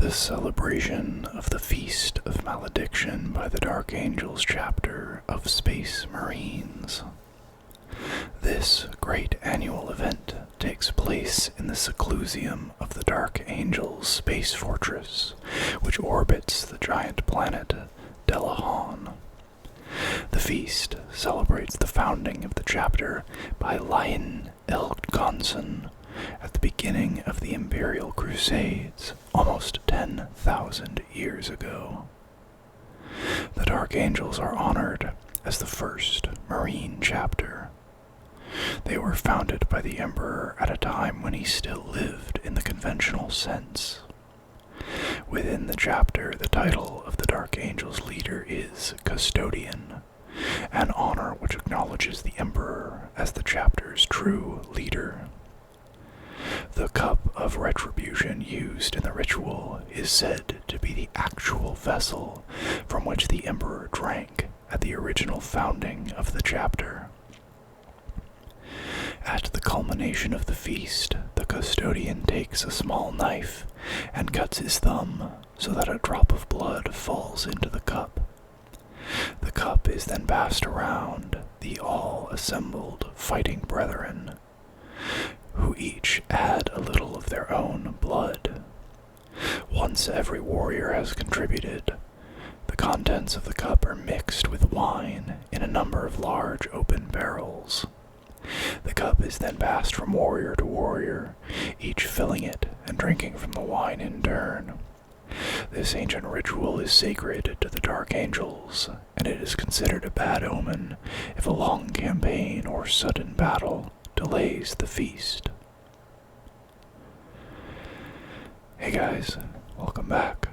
the celebration of the Feast of Malediction by the Dark Angels chapter of Space Marines. This great annual event takes place in the seclusium of the Dark Angels space fortress, which orbits the giant planet Delahan. The feast celebrates the founding of the chapter by Lion Elgonson at the beginning of the Imperial Crusades, almost 10,000 years ago. The Dark Angels are honored as the first Marine chapter. They were founded by the Emperor at a time when he still lived in the conventional sense. Within the chapter, the title of the Dark Angels leader is Custodian, an honor which acknowledges the Emperor as the chapter's true leader. The cup of retribution used in the ritual is said to be the actual vessel from which the Emperor drank at the original founding of the chapter. At the culmination of the feast, the custodian takes a small knife and cuts his thumb so that a drop of blood falls into the cup. The cup is then passed around the all-assembled fighting brethren, who each add a little of their own blood. Once every warrior has contributed, the contents of the cup are mixed with wine in a number of large open barrels. The cup is then passed from warrior to warrior, each filling it and drinking from the wine in turn. This ancient ritual is sacred to the Dark Angels, and it is considered a bad omen if a long campaign or sudden battle delays the feast. Hey guys, welcome back.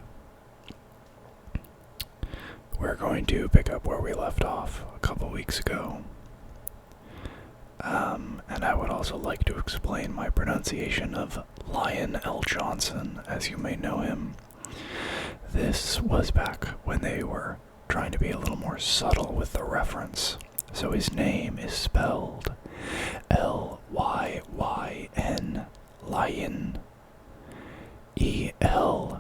We're going to pick up where we left off a couple weeks ago. And I would also like to explain my pronunciation of Lion L. Johnson, as you may know him. This was back when they were trying to be a little more subtle with the reference. So his name is spelled L-Y-Y-N, Lion, E-L-G-O-N-S-E-N,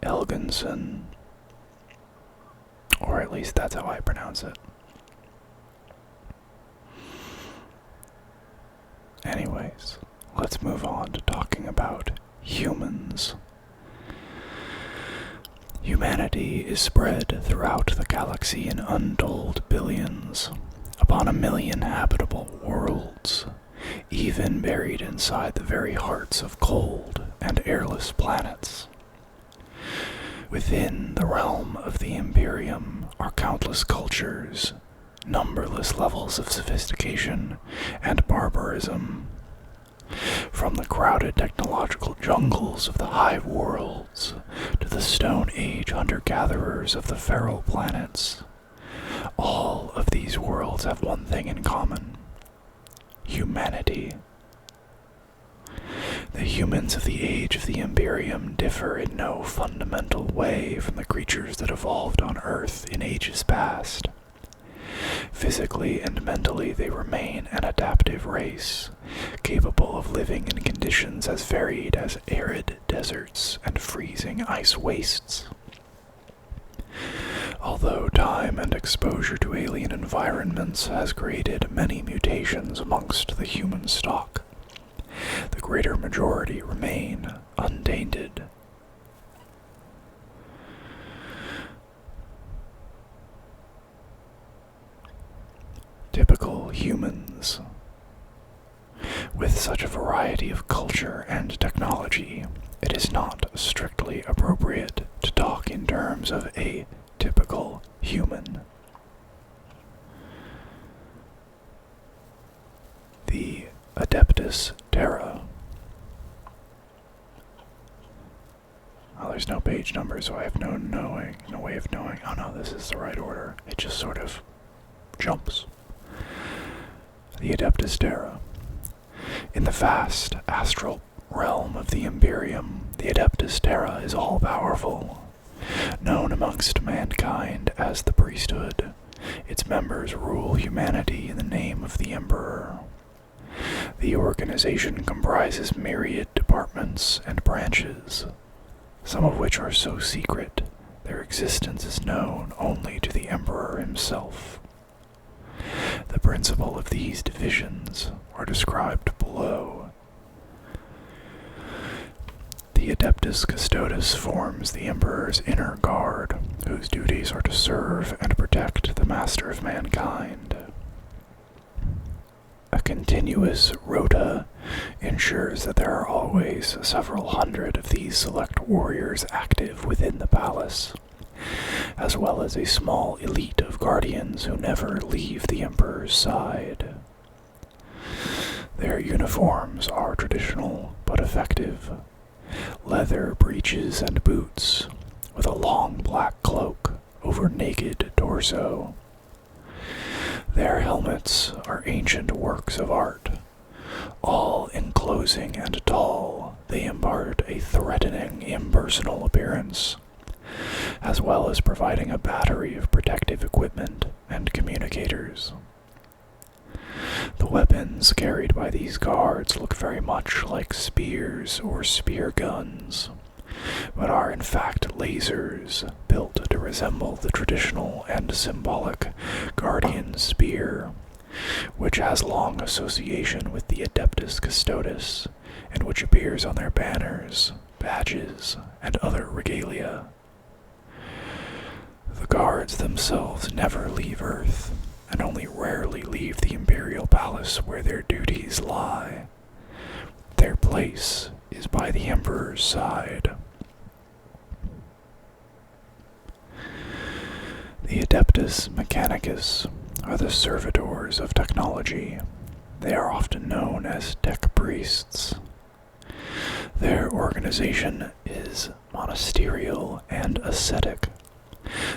Elgonson. Or at least that's how I pronounce it. Anyways, let's move on to talking about humans. Humanity is spread throughout the galaxy in untold billions, upon 1,000,000 habitable worlds, even buried inside the very hearts of cold and airless planets. Within the realm of the Imperium are countless cultures, numberless levels of sophistication and barbarism. From the crowded technological jungles of the hive worlds to the Stone Age hunter-gatherers of the feral planets, all of these worlds have one thing in common: humanity. The humans of the age of the Imperium differ in no fundamental way from the creatures that evolved on Earth in ages past. Physically and mentally, they remain an adaptive race, capable of living in conditions as varied as arid deserts and freezing ice wastes. Although time and exposure to alien environments has created many mutations amongst the human stock, the greater majority remain untainted. Typical humans. With such a variety of culture and technology, it is not strictly appropriate to talk in terms of a typical human. The Adeptus Terra. Oh, there's no page number, so I have no way of knowing. Oh no, this is the right order. It just sort of jumps. The Adeptus Terra. In the vast astral realm of the Imperium, the Adeptus Terra is all-powerful. Known amongst mankind as the priesthood, its members rule humanity in the name of the Emperor. The organization comprises myriad departments and branches, some of which are so secret their existence is known only to the Emperor himself. The principal of these divisions are described below. The Adeptus Custodes forms the Emperor's inner guard, whose duties are to serve and protect the Master of Mankind. A continuous rota ensures that there are always several hundred of these select warriors active within the palace, as well as a small elite of guardians who never leave the Emperor's side. Their uniforms are traditional but effective: leather breeches and boots, with a long black cloak over naked torso. Their helmets are ancient works of art. All enclosing and tall, they impart a threatening, impersonal appearance, as well as providing a battery of protective equipment and communicators. The weapons carried by these guards look very much like spears or spear guns, but are in fact lasers built to resemble the traditional and symbolic guardian spear, which has long association with the Adeptus Custodes, and which appears on their banners, badges, and other regalia. The guards themselves never leave Earth, and only rarely leave the Imperial Palace where their duties lie. Their place is by the Emperor's side. The Adeptus Mechanicus are the servitors of technology. They are often known as tech priests. Their organization is monasterial and ascetic.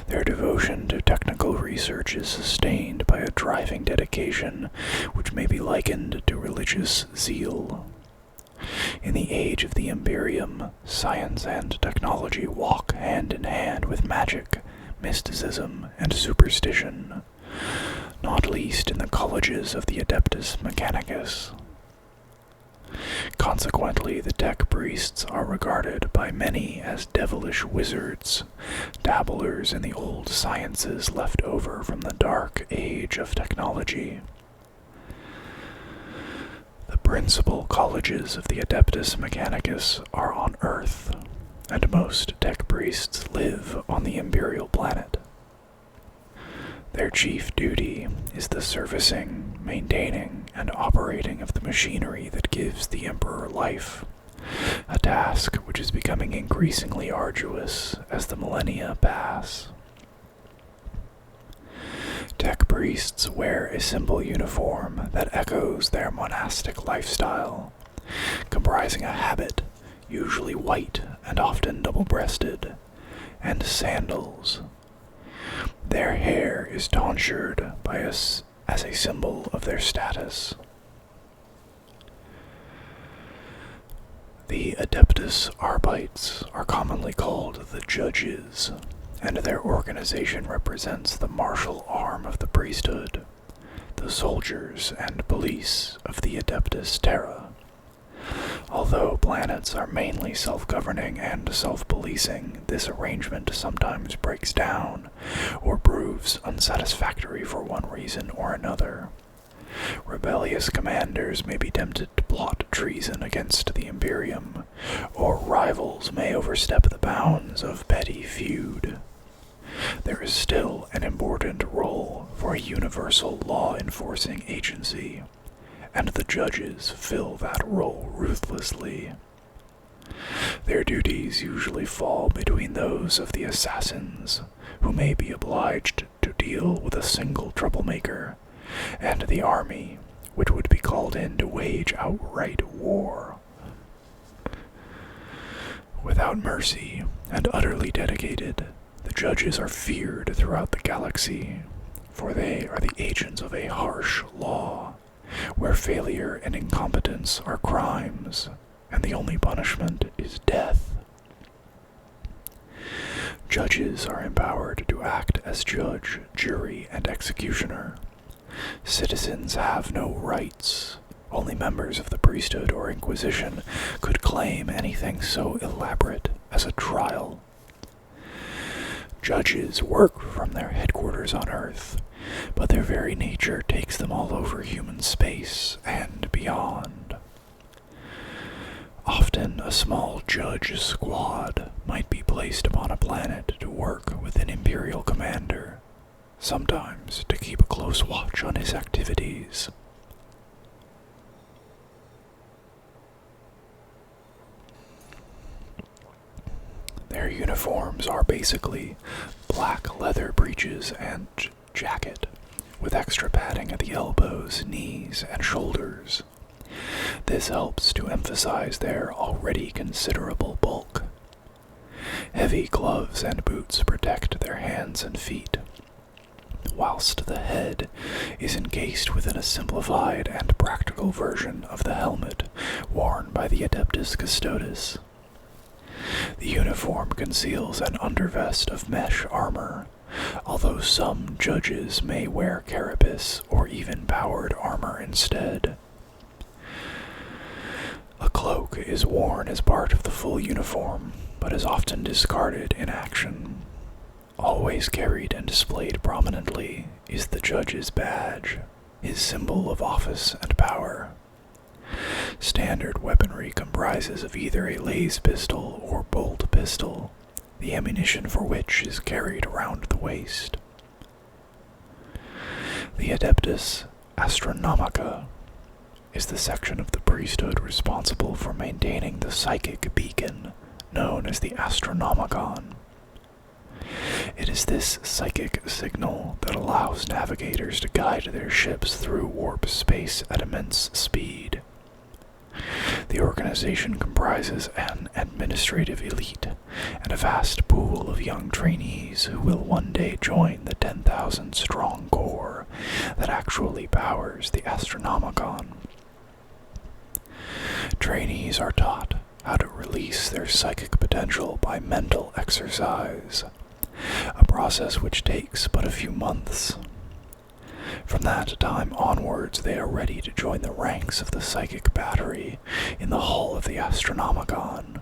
Their devotion to technical research is sustained by a driving dedication which may be likened to religious zeal. In the age of the Imperium, science and technology walk hand in hand with magic, mysticism, and superstition, not least in the colleges of the Adeptus Mechanicus. Consequently, the tech priests are regarded by many as devilish wizards, dabblers in the old sciences left over from the dark age of technology. The principal colleges of the Adeptus Mechanicus are on Earth, and most tech priests live on the Imperial planet. Their chief duty is the servicing, maintaining, and operating of the machinery that gives the Emperor life, a task which is becoming increasingly arduous as the millennia pass. Tech priests wear a simple uniform that echoes their monastic lifestyle, comprising a habit, usually white and often double-breasted, and sandals. Their hair is tonsured by us as a symbol of their status. The Adeptus Arbites are commonly called the Judges, and their organization represents the martial arm of the priesthood, the soldiers and police of the Adeptus Terra. Although planets are mainly self-governing and self-policing, this arrangement sometimes breaks down or proves unsatisfactory for one reason or another. Rebellious commanders may be tempted to plot treason against the Imperium, or rivals may overstep the bounds of petty feud. There is still an important role for a universal law-enforcing agency, and the judges fill that role ruthlessly. Their duties usually fall between those of the assassins, who may be obliged to deal with a single troublemaker, and the army, which would be called in to wage outright war. Without mercy and utterly dedicated, the judges are feared throughout the galaxy, for they are the agents of a harsh law, where failure and incompetence are crimes, and the only punishment is death. Judges are empowered to act as judge, jury, and executioner. Citizens have no rights, Only members of the priesthood or Inquisition could claim anything so elaborate as a trial. Judges work from their headquarters on Earth, but their very nature takes them all over human space and beyond. Often a small judge squad might be placed upon a planet to work with an Imperial commander, sometimes to keep a close watch on his activities. Their uniforms are basically black leather breeches and jacket, with extra padding at the elbows, knees, and shoulders. This helps to emphasize their already considerable bulk. Heavy gloves and boots protect their hands and feet, whilst the head is encased within a simplified and practical version of the helmet worn by the Adeptus Custodes. The uniform conceals an undervest of mesh armor, although some judges may wear carapace or even powered armor instead. A cloak is worn as part of the full uniform, but is often discarded in action. Always carried and displayed prominently is the judge's badge, his symbol of office and power. Standard weaponry comprises of either a laze pistol or bolt pistol, the ammunition for which is carried around the waist. The Adeptus Astronomica is the section of the priesthood responsible for maintaining the psychic beacon known as the Astronomicon. It is this psychic signal that allows navigators to guide their ships through warp space at immense speed. The organization comprises an administrative elite and a vast pool of young trainees who will one day join the 10,000-strong core that actually powers the Astronomicon. Trainees are taught how to release their psychic potential by mental exercise, a process which takes but a few months. From that time onwards, they are ready to join the ranks of the psychic battery in the hull of the Astronomicon,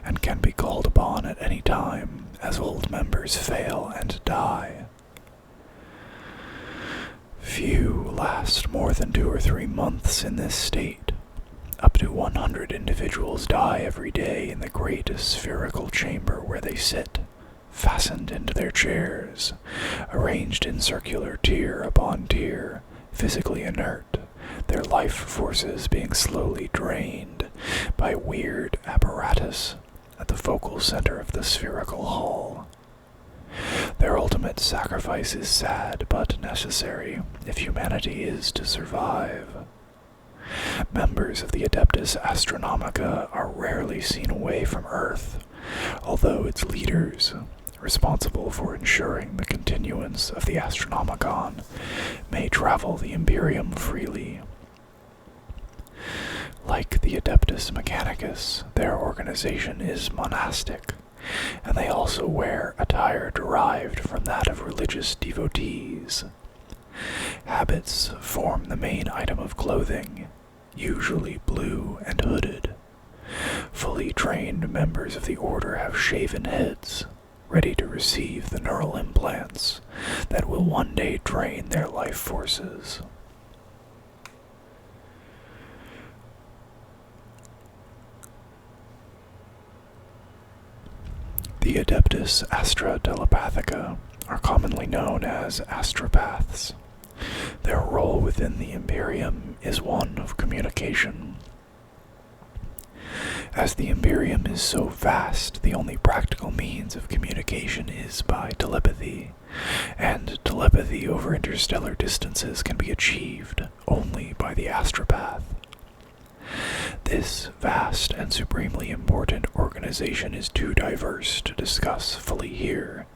and can be called upon at any time as old members fail and die. Few last more than 2 or 3 months in this state. Up to 100 individuals die every day in the great spherical chamber where they sit, fastened into their chairs, arranged in circular tier upon tier, physically inert, their life forces being slowly drained by weird apparatus at the focal center of the spherical hull. Their ultimate sacrifice is sad but necessary if humanity is to survive. Members of the Adeptus Astronomica are rarely seen away from Earth, although its leaders, responsible for ensuring the continuance of the Astronomicon, may travel the Imperium freely. Like the Adeptus Mechanicus, their organization is monastic, and they also wear attire derived from that of religious devotees. Habits form the main item of clothing, usually blue and hooded. Fully trained members of the order have shaven heads, ready to receive the neural implants that will one day drain their life forces. The Adeptus Astra Telepathica are commonly known as astropaths. Their role within the Imperium is one of communication. As the Imperium is so vast, the only practical means of communication is by telepathy, and telepathy over interstellar distances can be achieved only by the astropath. This vast and supremely important organization is too diverse to discuss fully here,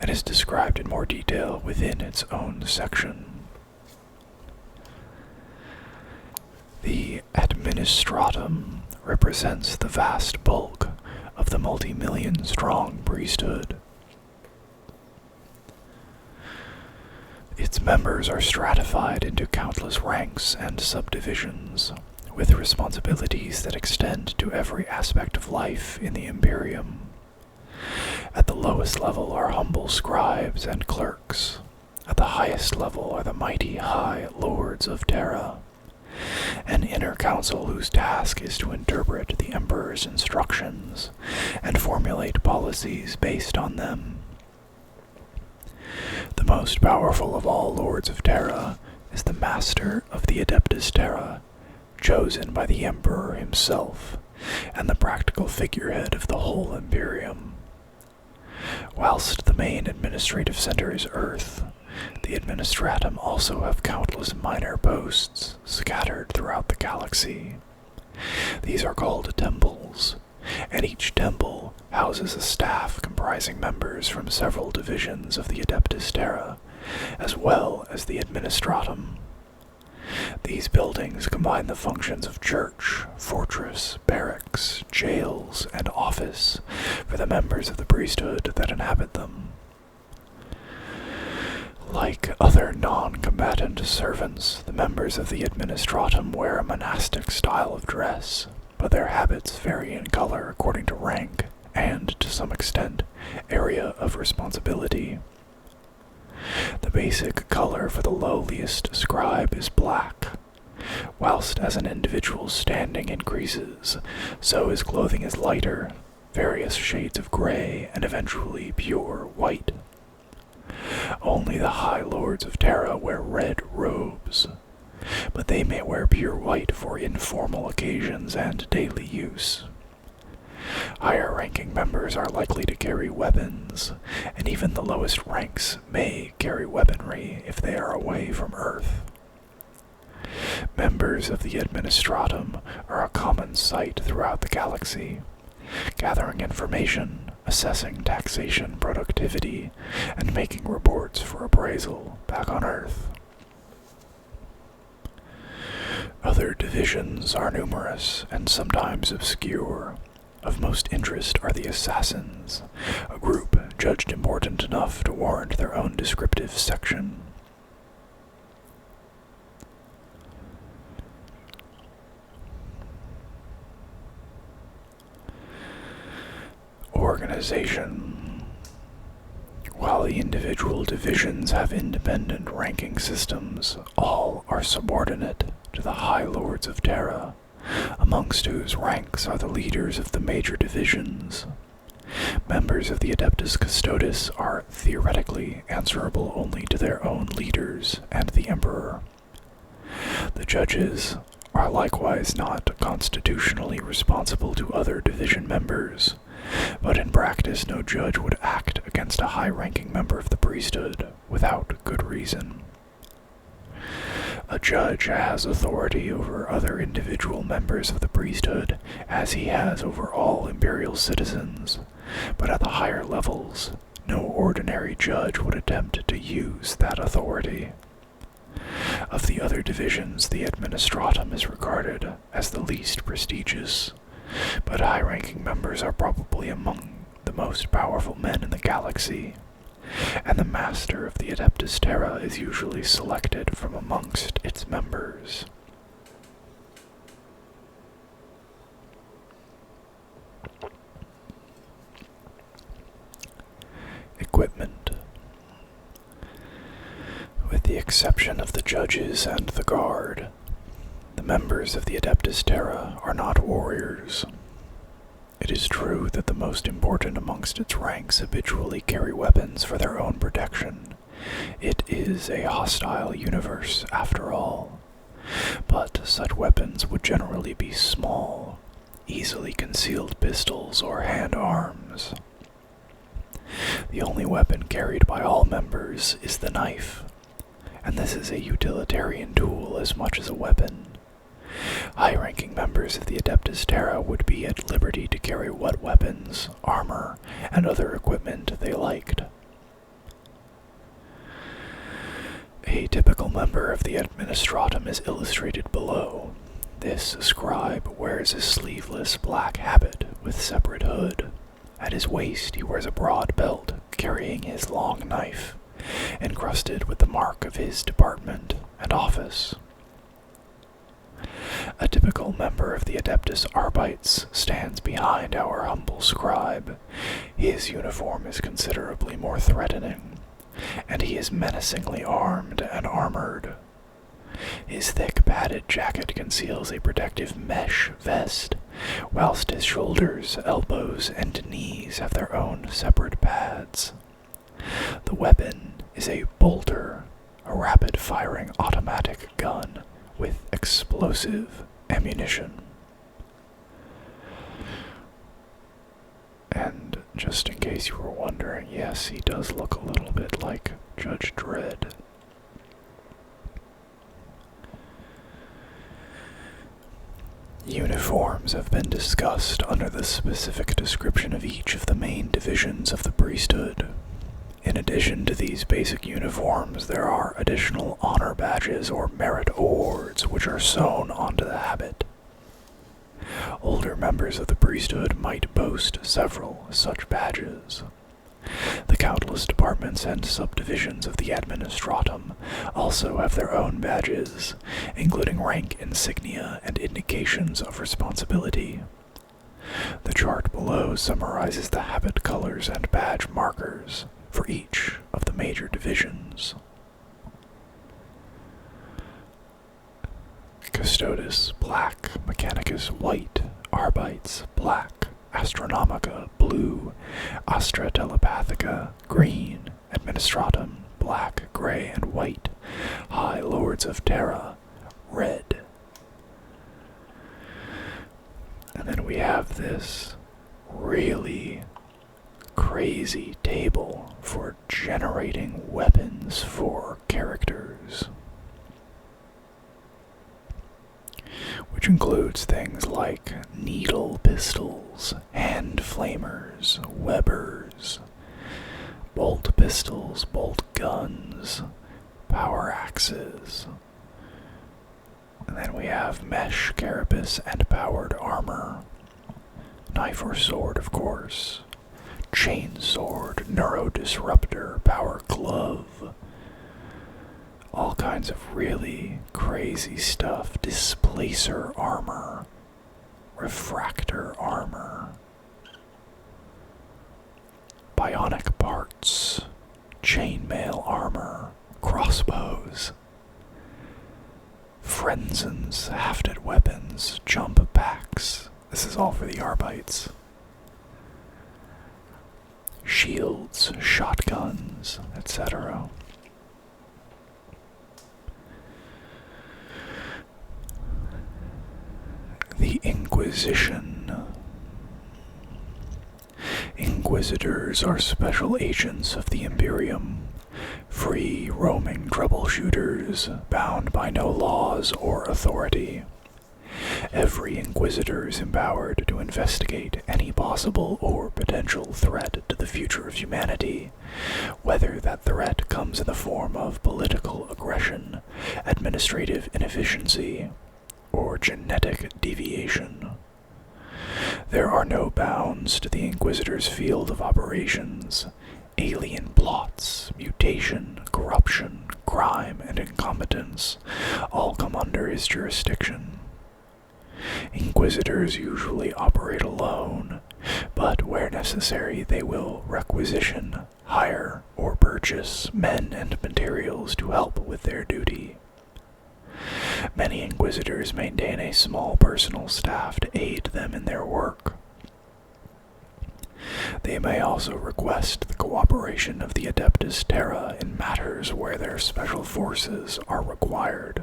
and is described in more detail within its own section. The Administratum represents the vast bulk of the multi-million-strong priesthood. Its members are stratified into countless ranks and subdivisions, with responsibilities that extend to every aspect of life in the Imperium. At the lowest level are humble scribes and clerks. At the highest level are the mighty High Lords of Terra, an inner council whose task is to interpret the Emperor's instructions and formulate policies based on them. The most powerful of all Lords of Terra is the Master of the Adeptus Terra, chosen by the Emperor himself, and the practical figurehead of the whole Imperium. Whilst the main administrative center is Earth, the Administratum also have countless minor posts scattered throughout the galaxy. These are called temples, and each temple houses a staff comprising members from several divisions of the Adeptus Terra, as well as the Administratum. These buildings combine the functions of church, fortress, barracks, jails, and office for the members of the priesthood that inhabit them. Like other non-combatant servants, the members of the Administratum wear a monastic style of dress, but their habits vary in color according to rank and, to some extent, area of responsibility. The basic color for the lowliest scribe is black, whilst as an individual's standing increases, so his clothing is lighter, various shades of gray, and eventually pure white. Only the High Lords of Terra wear red robes, but they may wear pure white for informal occasions and daily use. Higher-ranking members are likely to carry weapons, and even the lowest ranks may carry weaponry if they are away from Earth. Members of the Administratum are a common sight throughout the galaxy, gathering information, assessing taxation productivity, and making reports for appraisal back on Earth. Other divisions are numerous and sometimes obscure. Of most interest are the Assassins, a group judged important enough to warrant their own descriptive section. Organization. While the individual divisions have independent ranking systems, all are subordinate to the High Lords of Terra, amongst whose ranks are the leaders of the major divisions. Members of the Adeptus Custodes are theoretically answerable only to their own leaders and the Emperor. The judges are likewise not constitutionally responsible to other division members, but in practice no judge would act against a high-ranking member of the priesthood without good reason. A judge has authority over other individual members of the priesthood, as he has over all imperial citizens, but at the higher levels, no ordinary judge would attempt to use that authority. Of the other divisions, the Administratum is regarded as the least prestigious, but high-ranking members are probably among the most powerful men in the galaxy, and the Master of the Adeptus Terra is usually selected from amongst its members. Equipment. With the exception of the judges and the guard, the members of the Adeptus Terra are not warriors. It is true that the most important amongst its ranks habitually carry weapons for their own protection. It is a hostile universe, after all. But such weapons would generally be small, easily concealed pistols or hand arms. The only weapon carried by all members is the knife, and this is a utilitarian tool as much as a weapon. High-ranking members of the Adeptus Terra would be at liberty to carry what weapons, armor, and other equipment they liked. A typical member of the Administratum is illustrated below. This scribe wears a sleeveless black habit with separate hood. At his waist he wears a broad belt carrying his long knife, encrusted with the mark of his department and office. A typical member of the Adeptus Arbites stands behind our humble scribe. His uniform is considerably more threatening, and he is menacingly armed and armored. His thick padded jacket conceals a protective mesh vest, whilst his shoulders, elbows, and knees have their own separate pads. The weapon is a bolter, a rapid-firing automatic gun with explosive ammunition. And just in case you were wondering, yes, he does look a little bit like Judge Dredd. Uniforms have been discussed under the specific description of each of the main divisions of the priesthood. In addition to these basic uniforms, there are additional honor badges or merit awards which are sewn onto the habit. Older members of the priesthood might boast several such badges. The countless departments and subdivisions of the administratum also have their own badges, including rank insignia and indications of responsibility. The chart below summarizes the habit colors and badge markers for each of the major divisions. Custodes, black. Mechanicus, white. Arbites, black. Astronomica, blue. Astra Telepathica, green. Administratum, black, gray, and white. High Lords of Terra, red. And then we have this really crazy table for generating weapons for characters, which includes things like needle pistols, hand flamers, Webers, bolt pistols, bolt guns, power axes. And then we have mesh carapace and powered armor, knife or sword, of course, chain sword, neurodisruptor, power glove, all kinds of really crazy stuff, displacer armor, refractor armor, bionic parts, chainmail armor, crossbows, Frenzens, hafted weapons, jump packs. This is all for the Arbites. Shields, shotguns, etc. The Inquisition. Inquisitors are special agents of the Imperium, free roaming troubleshooters, bound by no laws or authority. Every Inquisitor is empowered to investigate any possible or potential threat to the future of humanity, whether that threat comes in the form of political aggression, administrative inefficiency, or genetic deviation. There are no bounds to the Inquisitor's field of operations. Alien plots, mutation, corruption, crime, and incompetence all come under his jurisdiction. Inquisitors usually operate alone, but where necessary they will requisition, hire, or purchase men and materials to help with their duty. Many Inquisitors maintain a small personal staff to aid them in their work. They may also request the cooperation of the Adeptus Terra in matters where their special forces are required.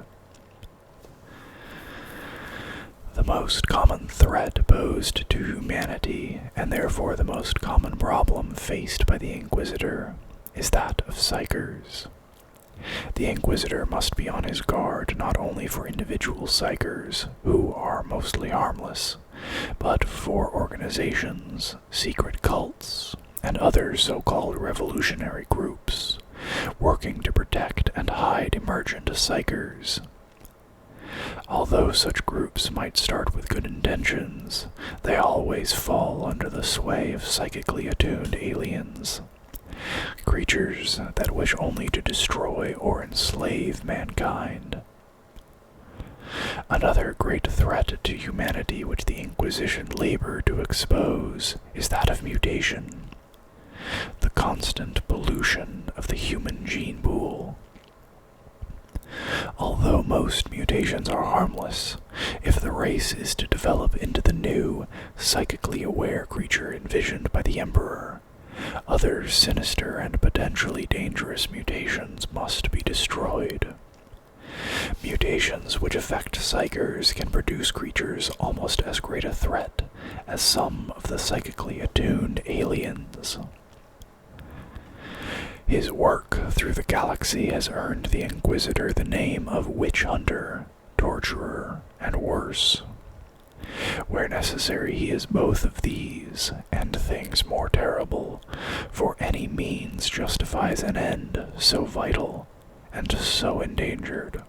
The most common threat posed to humanity, and therefore the most common problem faced by the Inquisitor, is that of psychers. The Inquisitor must be on his guard not only for individual psychers, who are mostly harmless, but for organizations, secret cults, and other so-called revolutionary groups, working to protect and hide emergent psychers. Although such groups might start with good intentions, they always fall under the sway of psychically attuned aliens. creatures that wish only to destroy or enslave mankind. Another great threat to humanity which the Inquisition labored to expose is that of mutation, the constant pollution of the human gene pool. Although most mutations are harmless, if the race is to develop into the new, psychically aware creature envisioned by the Emperor, other sinister and potentially dangerous mutations must be destroyed. Mutations which affect psychers can produce creatures almost as great a threat as some of the psychically attuned aliens. His work through the galaxy has earned the Inquisitor the name of witch hunter, torturer, and worse. Where necessary, he is both of these and things more terrible, for any means justifies an end so vital and so endangered.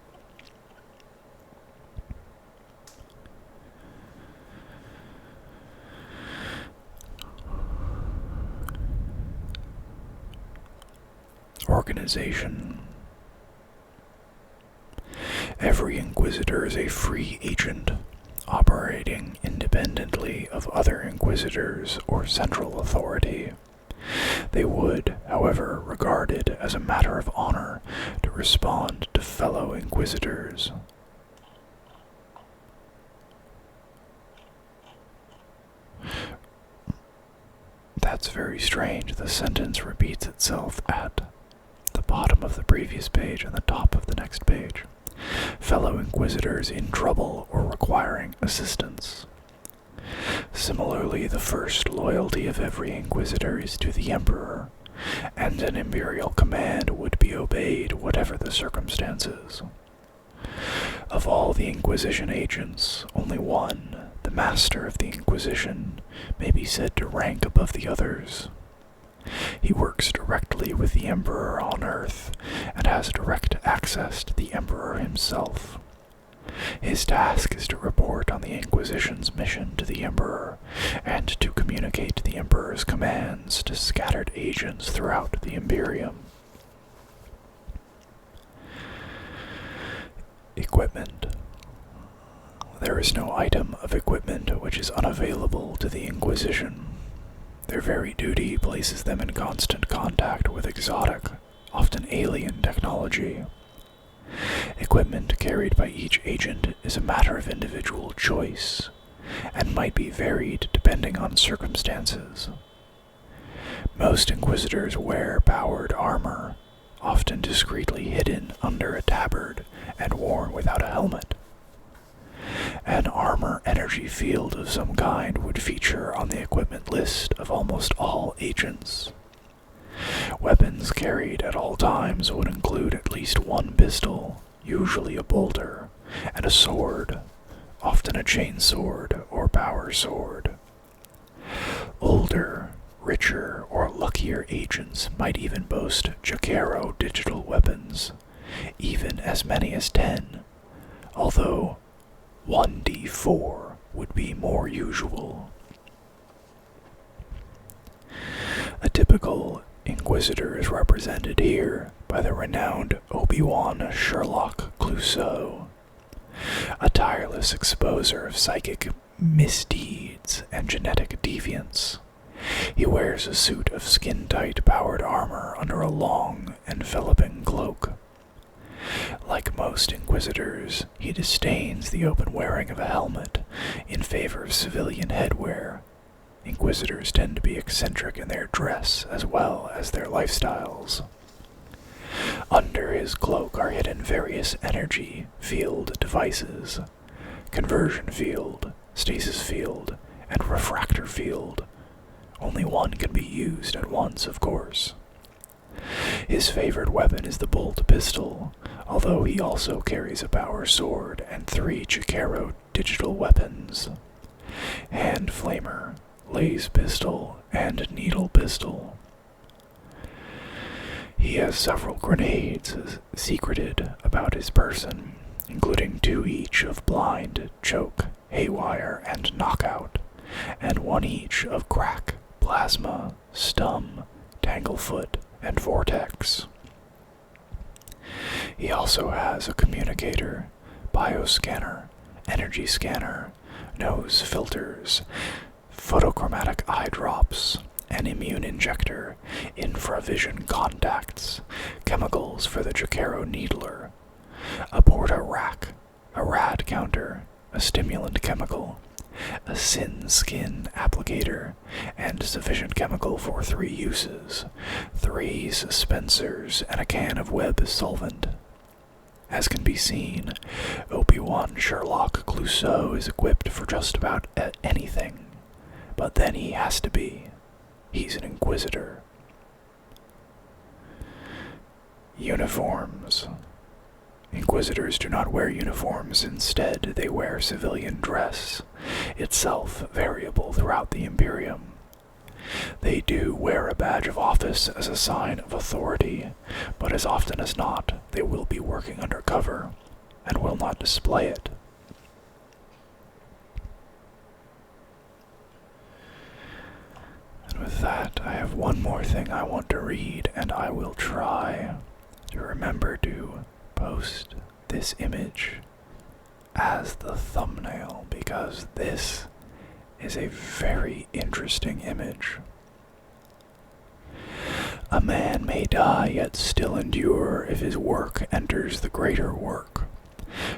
Organization. Every Inquisitor is a free agent, operating independently of other Inquisitors or central authority. They would, however, regard it as a matter of honor to respond to fellow Inquisitors. That's very strange. The sentence repeats itself at the bottom of the previous page and the top of the next page. Fellow Inquisitors in trouble or requiring assistance. Similarly, the first loyalty of every Inquisitor is to the Emperor, and an imperial command would be obeyed whatever the circumstances. Of all the Inquisition agents, only one, the Master of the Inquisition, may be said to rank above the others. He works directly with the Emperor on Earth, and has direct access to the Emperor himself. His task is to report on the Inquisition's mission to the Emperor, and to communicate the Emperor's commands to scattered agents throughout the Imperium. Equipment. There is no item of equipment which is unavailable to the Inquisition. Their very duty places them in constant contact with exotic, often alien technology. Equipment carried by each agent is a matter of individual choice, and might be varied depending on circumstances. Most Inquisitors wear powered armor, often discreetly hidden under a tabard and worn without a helmet. An armor energy field of some kind would feature on the equipment list of almost all agents. Weapons carried at all times would include at least one pistol, usually a bolter, and a sword, often a chain sword or power sword. Older, richer, or luckier agents might even boast Jacaro digital weapons, even as many as 10, although 1d4 would be more usual. A typical Inquisitor is represented here by the renowned Obi-Wan Sherlock Clouseau, a tireless exposer of psychic misdeeds and genetic deviance. He wears a suit of skin-tight powered armor under a long, enveloping cloak. Like most Inquisitors, he disdains the open wearing of a helmet in favor of civilian headwear. Inquisitors tend to be eccentric in their dress as well as their lifestyles. Under his cloak are hidden various energy field devices: conversion field, stasis field, and refractor field. Only one can be used at once, of course. His favorite weapon is the bolt pistol, although he also carries a power sword and 3 Jacaro digital weapons: hand flamer, laze pistol, and needle pistol. He has several grenades secreted about his person, including 2 each of blind, choke, haywire, and knockout, and 1 each of crack, plasma, stum, tanglefoot, and vortex. He also has a communicator, bioscanner, energy scanner, nose filters, photochromatic eye drops, an immune injector, infravision contacts, chemicals for the Jacaro Needler, a porta rack, a rad counter, a stimulant chemical, a sin skin applicator, and sufficient chemical for 3 uses, 3 suspensors, and a can of web solvent. As can be seen, Obi-Wan Sherlock Clouseau is equipped for just about anything, but then he has to be. He's an Inquisitor. Uniforms. Inquisitors do not wear uniforms, instead they wear civilian dress, itself variable throughout the Imperium. They do wear a badge of office as a sign of authority, but as often as not, they will be working undercover, and will not display it. And with that, I have one more thing I want to read, and I will try to remember to post this image as the thumbnail, because this is a very interesting image. A man may die yet still endure if his work enters the greater work.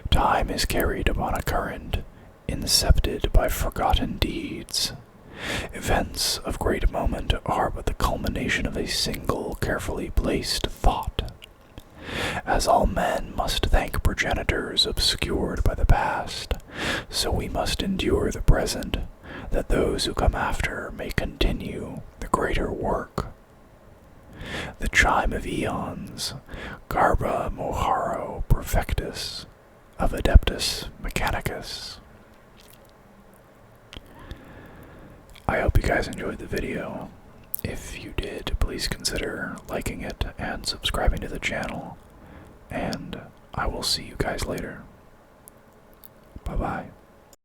Time is carried upon a current, incepted by forgotten deeds. Events of great moment are but the culmination of a single carefully placed thought. As all men must thank progenitors obscured by the past, so we must endure the present, that those who come after may continue the greater work. The chime of eons, Garba Moharo Perfectus, of Adeptus Mechanicus. I hope you guys enjoyed the video. If you did, please consider liking it and subscribing to the channel, and I will see you guys later. Bye-bye.